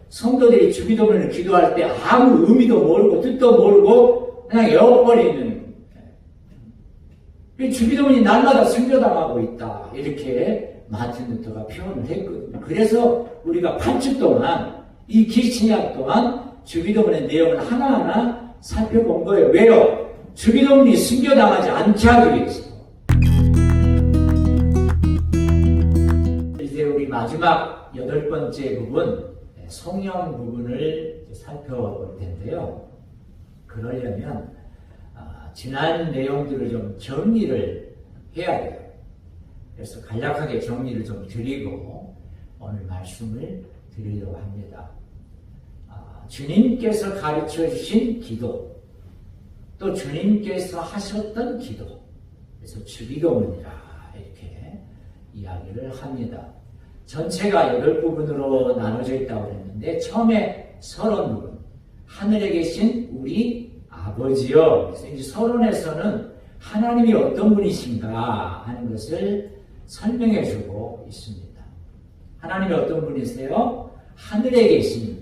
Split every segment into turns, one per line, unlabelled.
성도들이 주기도문을 기도할 때 아무 의미도 모르고 뜻도 모르고 그냥 외워버리는, 주기도문이 날마다 순교당하고 있다, 이렇게 마틴 루터가 표현을 했거든요. 그래서 우리가 8주 동안, 이 기신약 동안 주기도문의 내용을 하나하나 살펴본 거예요. 왜요? 주기도문이 순교당하지 않게 하기 위해서. 이제 우리 마지막 8번째 부분, 성령 부분을 살펴볼 텐데요. 그러려면 지난 내용들을 좀 정리를 해야 돼요. 그래서 간략하게 정리를 좀 드리고 오늘 말씀을 드리려고 합니다. 주님께서 가르쳐 주신 기도, 또 주님께서 하셨던 기도, 그래서 주기도문이라 이렇게 이야기를 합니다. 전체가 8부분으로 나눠져 있다고 했는데 처음에 서론 부분, 하늘에 계신 우리 아버지요. 그래서 이 서론에서는 하나님이 어떤 분이신가 하는 것을 설명해 주고 있습니다. 하나님이 어떤 분이세요? 하늘에 계신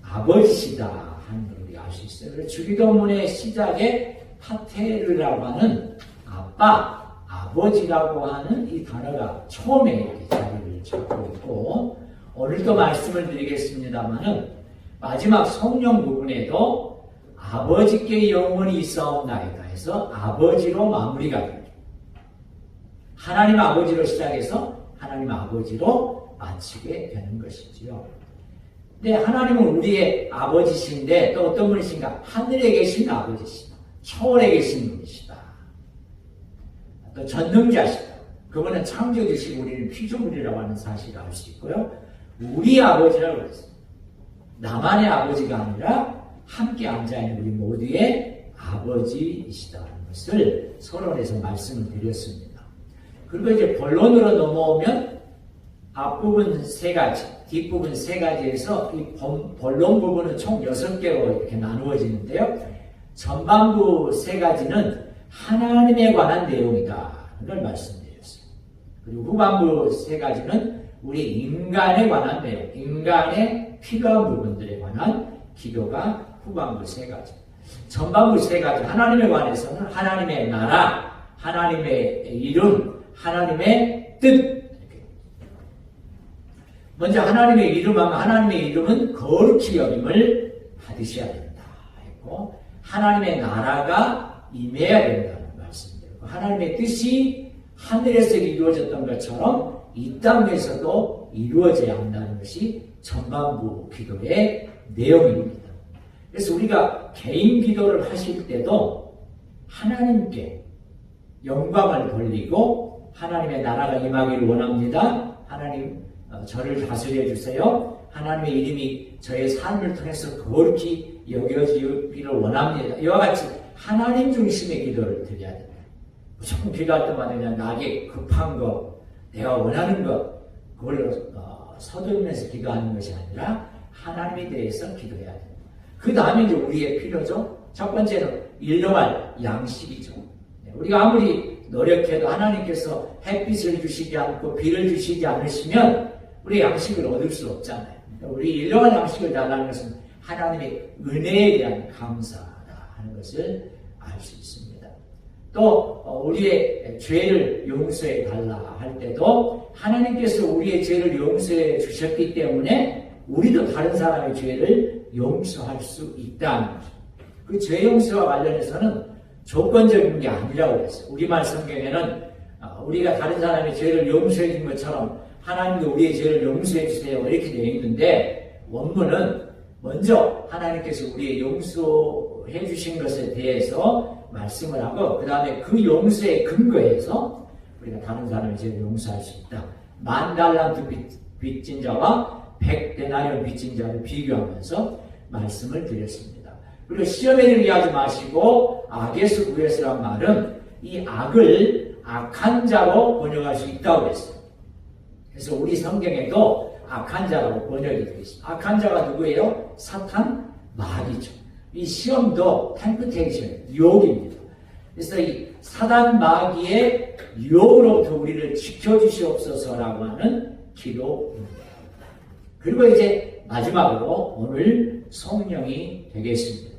아버지시다 하는 걸 우리가 알 수 있어요. 그래서 주기도문의 시작에 파테르라고 하는 아빠, 아버지라고 하는 이 단어가 처음에 이렇게 자리를 잡고 있고, 오늘도 말씀을 드리겠습니다만은 마지막 성령 부분에도 아버지께 영원히 있사옵나이다 해서 아버지로 마무리가 됩니다. 하나님 아버지로 시작해서 하나님 아버지로 마치게 되는 것이지요. 근데 하나님은 우리의 아버지신데 또 어떤 분이신가? 하늘에 계신 아버지시다. 초월에 계신 분이시다. 또 전능자시다. 그분은 창조주시고 우리는 피조물이라고 하는 사실을 알 수 있고요. 우리 아버지라고 그랬습니다. 나만의 아버지가 아니라 함께 앉아있는 우리 모두의 아버지이시다는 것을 서론에서 말씀을 드렸습니다. 그리고 이제 본론으로 넘어오면 앞부분 3가지, 뒷부분 3가지에서 이 본론 부분은 총 6개로 이렇게 나누어지는데요. 전반부 3가지는 하나님에 관한 내용이다. 를 말씀드렸어요. 그리고 후반부 3가지는 우리 인간에 관한 내용, 인간의 필요한 부분들에 관한 기도가 후반부 3가지. 전반부 3가지, 하나님에 관해서는 하나님의 나라, 하나님의 이름, 하나님의 뜻. 먼저 하나님의 이름 하면 하나님의 이름은 거룩히 여김을 받으셔야 된다 했고, 하나님의 나라가 임해야 된다는 말씀드렸고, 하나님의 뜻이 하늘에서 이루어졌던 것처럼 이 땅에서도 이루어져야 한다는 것이 전반부 기도의 내용입니다. 그래서 우리가 개인 기도를 하실 때도 하나님께 영광을 돌리고 하나님의 나라가 임하기를 원합니다. 하나님 저를 다스려 주세요. 하나님의 이름이 저의 삶을 통해서 거룩히 여겨지기를 원합니다. 이와 같이 하나님 중심의 기도를 드려야 됩니다. 무조건 기도할 때마다 그냥 나에게 급한 것, 내가 원하는 것, 그걸로 서두르면서 기도하는 것이 아니라 하나님에 대해서 기도해야 됩니다. 그 다음에 이제 우리의 필요죠. 첫 번째는 일용할 양식이죠. 우리가 아무리 노력해도 하나님께서 햇빛을 주시지 않고 비를 주시지 않으시면 우리 양식을 얻을 수 없잖아요. 우리 일용할 양식을 달라는 것은 하나님의 은혜에 대한 감사다 하는 것을 알 수 있습니다. 또 우리의 죄를 용서해 달라 할 때도 하나님께서 우리의 죄를 용서해 주셨기 때문에 우리도 다른 사람의 죄를 용서할 수 있다는 거죠. 그 죄 용서와 관련해서는 조건적인 게 아니라고 그랬어요. 우리말 성경에는 우리가 다른 사람의 죄를 용서해 준 것처럼 하나님도 우리의 죄를 용서해 주세요 이렇게 되어 있는데, 원문은 먼저 하나님께서 우리의 용서해 주신 것에 대해서 말씀을 하고 그 다음에 그 용서에 근거해서 우리가 다른 사람의 죄를 용서할 수 있다. 10,000달란트 빚진 자와 100데나리온 빚진 자를 비교하면서 말씀을 드렸습니다. 그리고 시험에 들게 하지 마시고 악에서 구해서란 말은 이 악을 악한 자로 번역할 수 있다고 했어요. 그래서 우리 성경에도 악한 자라고 번역이 되어 있습니다. 악한 자가 누구예요? 사탄, 마귀죠. 이 시험도 템프테이션, 유혹입니다. 그래서 이 사단 마귀의 유혹으로부터 우리를 지켜주시옵소서라고 하는 기도입니다. 그리고 이제 마지막으로 오늘 성령이 되겠습니다.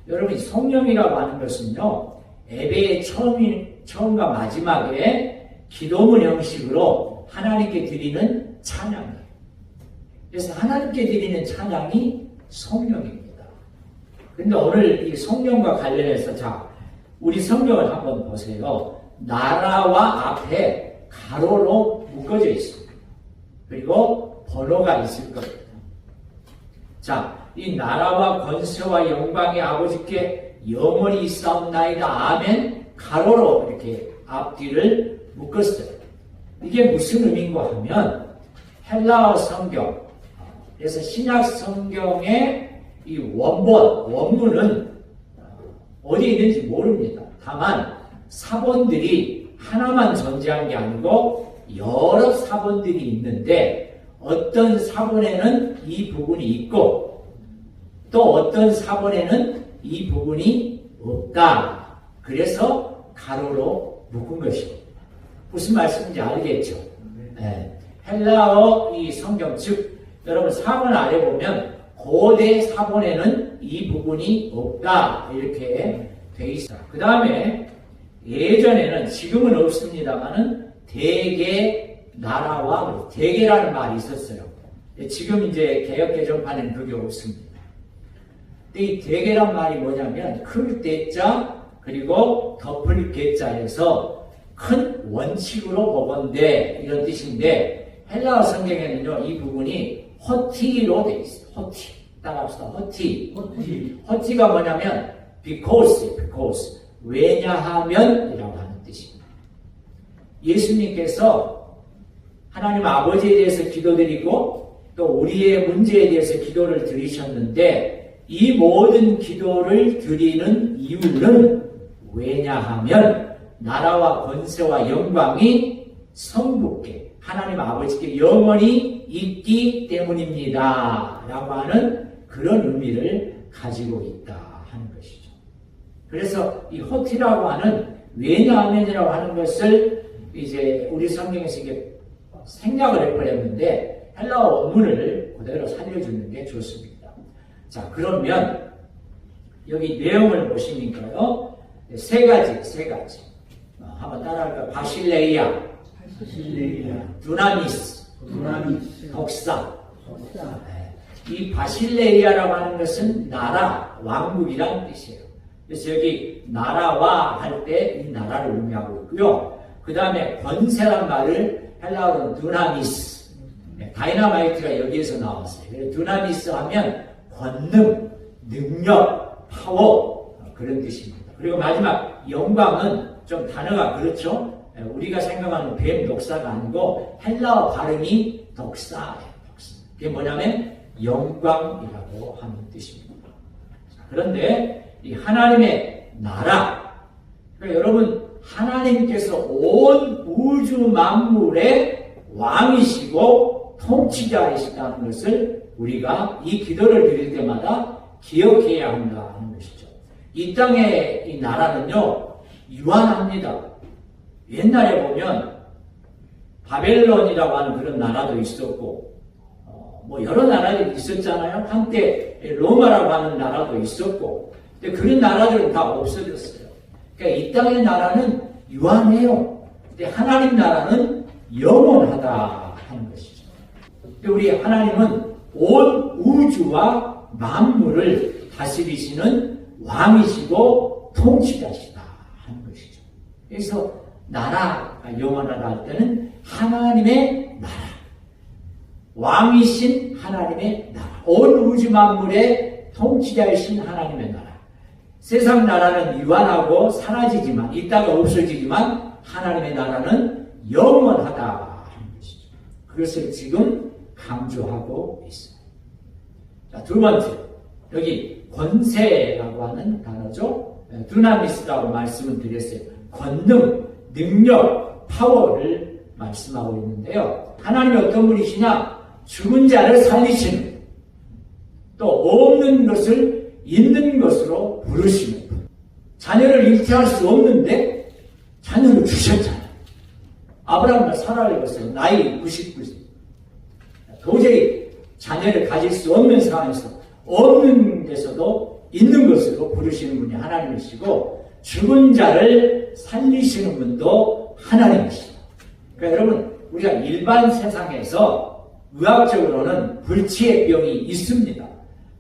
여러분, 성령이라고 하는 것은요, 예배의 처음과 마지막에 기도문 형식으로 하나님께 드리는 찬양이에요. 그래서 하나님께 드리는 찬양이 성령입니다. 그런데 오늘 이 성령과 관련해서 우리 성경을 한번 보세요. 나라와 앞에 가로로 묶어져 있습니다. 그리고 번호가 있을 겁니다. 이 나라와 권세와 영광의 아버지께 영원히 있사옵나이다. 아멘. 가로로 이렇게 앞뒤를 묶었어요. 이게 무슨 의미인가 하면 헬라어 성경, 그래서 신약 성경의 이 원문은 어디에 있는지 모릅니다. 다만 사본들이 하나만 존재한 게 아니고 여러 사본들이 있는데 어떤 사본에는 이 부분이 있고 또 어떤 사본에는 이 부분이 없다. 그래서 가로로 묶은 것입니다. 무슨 말씀인지 알겠죠? 네. 헬라어 이 성경, 즉 여러분 사본 아래 보면 고대 사본에는 이 부분이 없다. 이렇게 돼 있어요. 그 다음에 예전에는, 지금은 없습니다만은 대개 나라와 대개라는 말이 있었어요. 지금 이제 개역개정판에는 그게 없습니다. 근데 이 대개란 말이 뭐냐면 클 대자 그리고 덮을 개자에서 큰 원칙으로 보건대 이런 뜻인데 헬라어 성경에는요 이 부분이 허티로 돼 있어요. 허티. 따라합시다. 허티가 뭐냐면 because 왜냐하면 이라고 하는 뜻입니다. 예수님께서 하나님 아버지에 대해서 기도드리고 또 우리의 문제에 대해서 기도를 드리셨는데 이 모든 기도를 드리는 이유는 왜냐하면 나라와 권세와 영광이 성부께 하나님 아버지께 영원히 있기 때문입니다. 라고 하는 그런 의미를 가지고 있다 하는 것이죠. 그래서 이 허티라고 하는 왜냐하면이라고 하는 것을 이제 우리 성경에서 이게 생략을 해버렸는데 헬라어 원문을 그대로 살려주는 게 좋습니다. 그러면 여기 내용을 보시니까요. 세 가지. 한번 따라할까요? 바실레이아, 두나미스, 독사. 이 바실레이아라고 하는 것은 나라, 왕국이라는 뜻이에요. 그래서 여기 나라와 할 때 이 나라를 의미하고 있고요. 그 다음에 권세란 말을 헬라어로 두나미스, 다이나마이트가 여기에서 나왔어요. 그래서 두나미스 하면 권능, 능력, 파워 그런 뜻입니다. 그리고 마지막 영광은 좀 단어가 그렇죠. 우리가 생각하는 뱀 독사가 아니고 헬라어 발음이 독사예요. 그게 뭐냐면 영광이라고 하는 뜻입니다. 그런데 이 하나님의 나라, 그러니까 여러분 하나님께서 온 우주 만물의 왕이시고 통치자이시다는 것을 우리가 이 기도를 드릴 때마다 기억해야 한다 하는 것이죠. 이 땅의 이 나라는요 유한합니다. 옛날에 보면 바벨론이라고 하는 그런 나라도 있었고 여러 나라들이 있었잖아요. 한때 로마라고 하는 나라도 있었고 근데 그런 나라들은 다 없어졌어요. 그러니까 이 땅의 나라는 유한해요. 근데 하나님 나라는 영원하다 하는 것이죠. 근데 우리 하나님은 온 우주와 만물을 다스리시는 왕이시고 통치자시다 하는 것이죠. 그래서 나라가 영원하다 할 때는 하나님의 나라, 왕이신 하나님의 나라, 온 우주 만물의 통치자이신 하나님의 나라. 세상 나라는 유한하고 사라지지만, 있다가 없어지지만 하나님의 나라는 영원하다 하는 것이죠. 그것을 지금 강조하고 있어요. 두 번째, 여기 권세라고 하는 단어죠. 두나미스라고 말씀을 드렸어요. 권능, 능력, 파워를 말씀하고 있는데요. 하나님이 어떤 분이시냐? 죽은 자를 살리시는, 또 없는 것을 있는 것으로 부르시는 분. 자녀를 잉태할 수 없는데 자녀를 주셨잖아요. 아브라함과 사라를 봤어요. 나이 99세. 도저히 자녀를 가질 수 없는 상황에서 없는 데서도 있는 것으로 부르시는 분이 하나님이시고 죽은 자를 살리시는 분도 하나님이시죠. 그러니까 여러분 우리가 일반 세상에서 의학적으로는 불치의 병이 있습니다.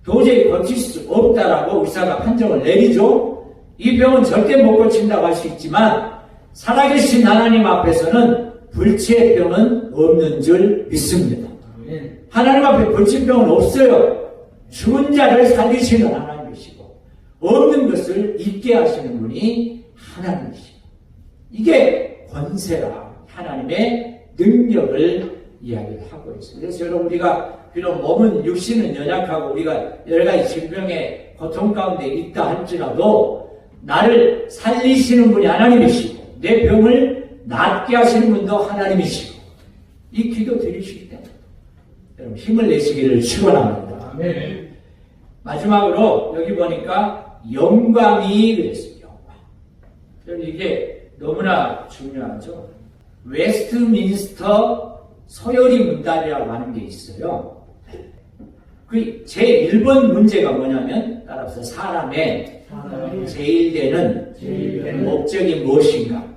도저히 고칠 수 없다라고 의사가 판정을 내리죠. 이 병은 절대 못 고친다고 할 수 있지만 살아계신 하나님 앞에서는 불치의 병은 없는 줄 믿습니다. 하나님 앞에 불치병은 없어요. 죽은 자를 살리시는 하나님이시고 없는 것을 있게 하시는 분이 하나님이시고 이게 권세라 하나님의 능력을 이야기를 하고 있습니다. 그래서 여러분 우리가 비록 몸은 육신은 연약하고 우리가 여러 가지 질병의 고통 가운데 있다 할지라도 나를 살리시는 분이 하나님이시고 내 병을 낫게 하시는 분도 하나님이시고 이 기도 드리실 때 여러분 힘을 내시기를 축원합니다.
네.
마지막으로 여기 보니까 영광이 그랬어요. 영광. 여러분 이게 너무나 중요하죠. 웨스트민스터 서열이 문단이라고 하는 게 있어요. 그 제1번 문제가 뭐냐면 따라서 사람의 제일 되는 목적이 무엇인가?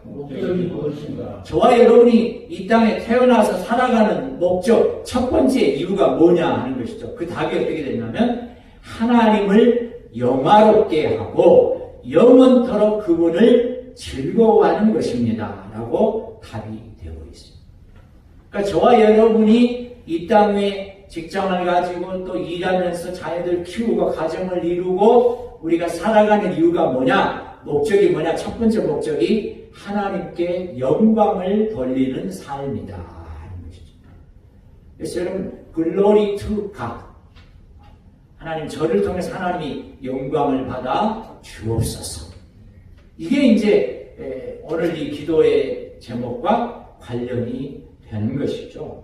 저와 여러분이 이 땅에 태어나서 살아가는 목적, 첫 번째 이유가 뭐냐 하는 것이죠. 그 답이 어떻게 되냐면 하나님을 영화롭게 하고 영원토록 그분을 즐거워하는 것입니다. 라고 답이 되고 있습니다. 그러니까 저와 여러분이 이 땅에 직장을 가지고 또 일하면서 자녀들 키우고 가정을 이루고 우리가 살아가는 이유가 뭐냐? 목적이 뭐냐? 첫 번째 목적이 하나님께 영광을 돌리는 삶이다 하는 것이죠. 그래서 여러분 Glory to God 하나님 저를 통해서 하나님이 영광을 받아 주옵소서. 이게 이제 오늘 이 기도의 제목과 관련이 되는 것이죠.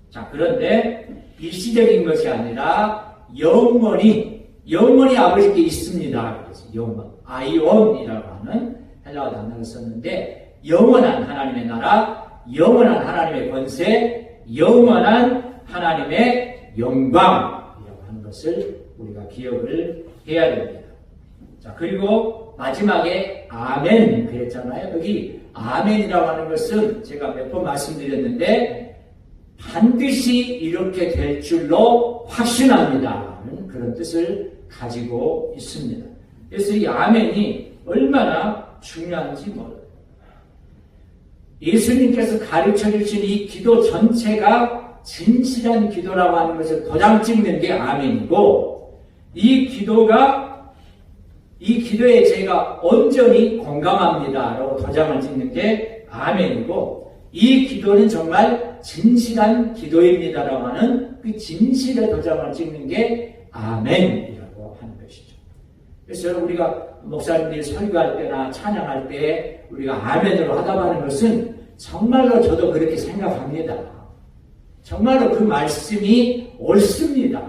자, 그런데 일시적인 것이 아니라 영원히 아버지께 있습니다. 그래서 영원, 아이온이라고 하는 헬라어 단어를 썼는데 영원한 하나님의 나라, 영원한 하나님의 권세, 영원한 하나님의 영광이라고 하는 것을 우리가 기억을 해야 됩니다. 자, 그리고 마지막에 아멘 그랬잖아요. 여기 아멘이라고 하는 것은 제가 몇 번 말씀드렸는데 반드시 이렇게 될 줄로 확신합니다. 그런 뜻을 가지고 있습니다. 그래서 이 아멘이 얼마나 중요한지 몰라요. 예수님께서 가르쳐 주신 이 기도 전체가 진실한 기도라고 하는 것을 도장 찍는 게 아멘이고 이 기도에 제가 온전히 공감합니다. 라고 도장을 찍는 게 아멘이고 이 기도는 정말 진실한 기도입니다라고 하는 그 진실의 도장을 찍는 게 아멘이라고 하는 것이죠. 그래서 여러분 우리가 목사님들이 설교할 때나 찬양할 때 우리가 아멘으로 하다하는 것은 정말로 저도 그렇게 생각합니다. 정말로 그 말씀이 옳습니다.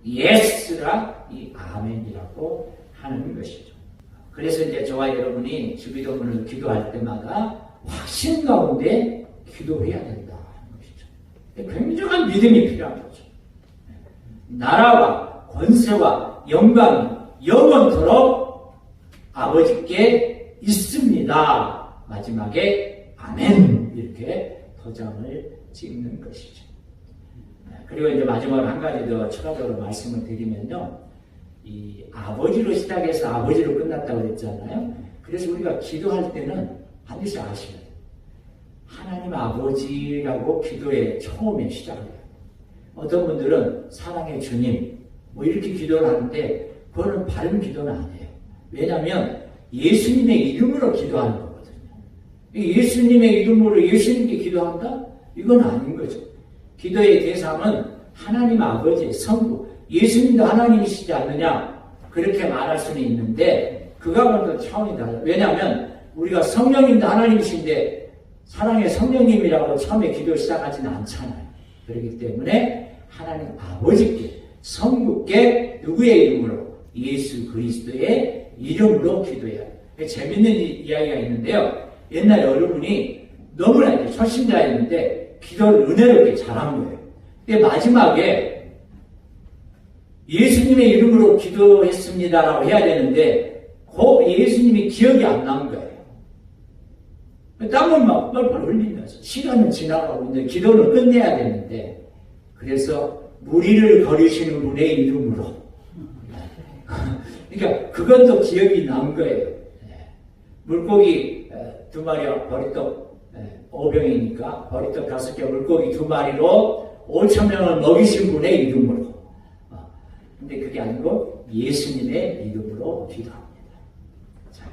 예스라 이 아멘이라고 하는 것이죠. 그래서 이제 저와 여러분이 주기도문을 기도할 때마다 확신 가운데 기도해야 된다 하는 것이죠. 굉장한 믿음이 필요한 거죠. 나라와 권세와 영광이 영원토록 아버지께 있습니다. 마지막에 아멘 이렇게 도장을 찍는 것이죠. 그리고 이제 마지막으로 한 가지 더 추가적으로 말씀을 드리면요. 이 아버지로 시작해서 아버지로 끝났다고 그랬잖아요. 그래서 우리가 기도할 때는 반드시 아셔야 돼요. 하나님 아버지라고 기도의 처음에 시작을 해요. 어떤 분들은 사랑의 주님 뭐 이렇게 기도를 하는데 그거는 바른 기도는 아니에요. 왜냐하면 예수님의 이름으로 기도하는 거거든요. 예수님의 이름으로 예수님께 기도한다? 이건 아닌 거죠. 기도의 대상은 하나님 아버지의 성부 예수님도 하나님이시지 않느냐 그렇게 말할 수는 있는데 그거하고는 차원이 달라요. 왜냐하면 우리가 성령님도 하나님이신데 사랑의 성령님이라고 처음에 기도 시작하지는 않잖아요. 그렇기 때문에 하나님 아버지께 성부께 누구의 이름으로? 예수 그리스도의 이름으로 기도해야 해요. 재밌는 이야기가 있는데요. 옛날에 어른분이 너무나 초신자였는데 기도를 은혜롭게 잘한 거예요. 근데 마지막에 예수님의 이름으로 기도했습니다라고 해야 되는데 그 예수님이 기억이 안 난 거예요. 땀을 막 뻘뻘 흘리면서 시간은 지나가고 있는데 기도는 끝내야 되는데 그래서 무리를 거리시는 분의 이름으로 그러니까 그것도 기억이 난 거예요. 물고기 2마리와 버리떡 5병이니까 버리떡 5개 물고기 2마리로 5,000명을 먹이신 분의 이름으로. 근데 그게 아니고 예수님의 이름으로 기도합니다. 자,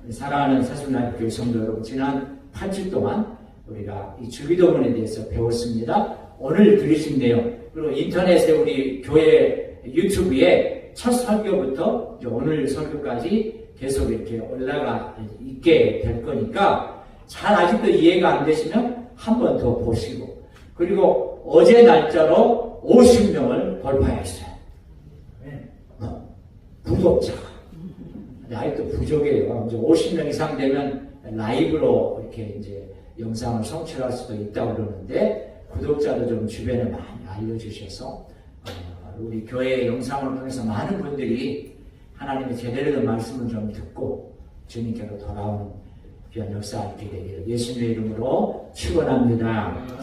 사랑하는 사순환교회 성도 여러분, 지난 8주 동안 우리가 이 주기도문에 대해서 배웠습니다. 오늘 들으신 내용, 그리고 인터넷에 우리 교회 유튜브에 첫 설교부터 오늘 설교까지 계속 이렇게 올라가 있게 될 거니까 잘 아직도 이해가 안 되시면 한 번 더 보시고, 그리고 어제 날짜로 50명을 돌파했어요. 구독자가. 아직도 부족해요. 이제 50명 이상 되면 라이브로 이렇게 이제 영상을 성취할 수도 있다고 그러는데, 구독자도 좀 주변에 많이 알려주셔서 우리 교회 영상을 통해서 많은 분들이 하나님의 제대로 된 말씀을 좀 듣고 주님께로 돌아오는 귀한 역사 있게 되기를 예수님의 이름으로 축원합니다.